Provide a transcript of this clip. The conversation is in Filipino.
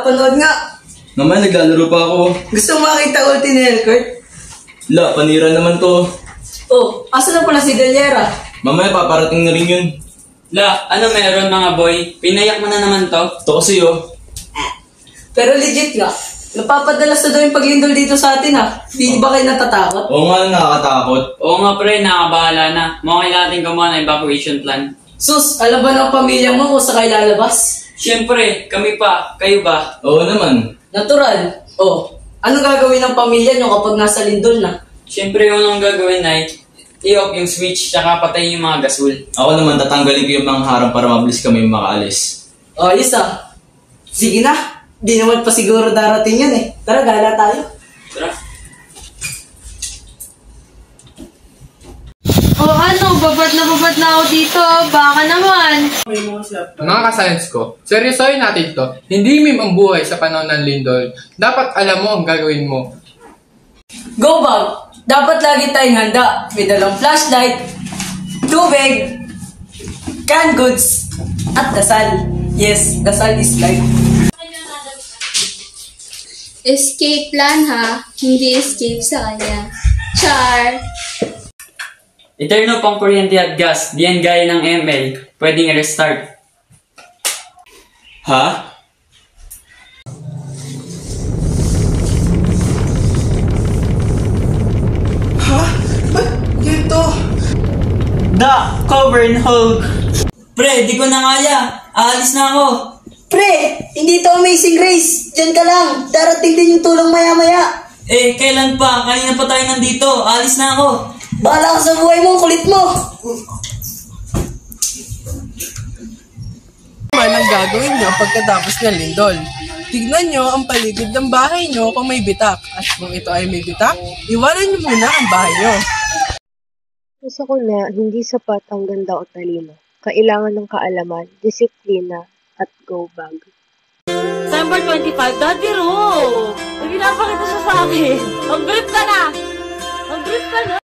panood nga. Naman, naglalaro pa ako. Gusto mo makita ulti ni Elkurt? La, panira naman to. Oh, asa na pala si Galera? Mamaya, paparating na rin yun. La, ano meron mga boy? Pinayak mo na naman to? Ito kasi oh. Pero legit nga, napapadalas na daw yung paglindol dito sa atin ha. Di ba kayo natatakot? Oo nga, nakakatakot. Oo nga pre, nakakabahala na. Mukhang kailangan natin gumawa ng evacuation plan. Sus, alam ba ng pamilya mo kung saan kayo lalabas? Siyempre, kami pa. Kayo ba? Oo naman. Natural. Oh, anong gagawin ng pamilya nyo kapag nasa lindol na? Siyempre, yung unang gagawin ay i-off yung switch tsaka patayin yung mga gasol. Ako naman, tatanggalin ko yung mga harang para mabilis kami makaalis. Oh, ayos ah. Sige na. Di naman pa siguro darating yan eh. Tara, gala tayo. Tara. Oh ano, babad na ako dito. Baka naman. Mga ka-science ko, seryosohin natin to. Hindi meme ang buhay sa panahon ng lindol. Dapat alam mo ang gagawin mo. Go bag! Dapat lagi tayong handa. May dalang flashlight, tubig, canned goods, at dasal. Yes, dasal is life. Escape plan ha. Hindi escape sa kanya. Char! Eterno pang kuryente at gas. Diyan gaya ng ML. Pwedeng i-restart. Ha? Ha? Ba't ganito? Da! Cover and hold! Pre, di ko na kaya. Aalis na ako. Pre, hindi to Amazing Grace. Diyan ka lang. Darating din yung tulong maya-maya. Eh, kailan pa? Kanina pa tayo nandito. Aalis na ako. Bahala ka sa buhay mo, kulit mo. Ano ang gagawin nyo pagkatapos ng lindol? Tignan nyo ang paligid ng bahay nyo kung may bitak. At kung ito ay may bitak, iwanan nyo muna ang bahay nyo. Gusto ko na hindi sapat ang ganda o talino. Kailangan ng kaalaman, disiplina, at go bag. December 25, Daddy Ro! May pinapakita siya sa akin. Mag-brief ka na! Mag-brief ka na!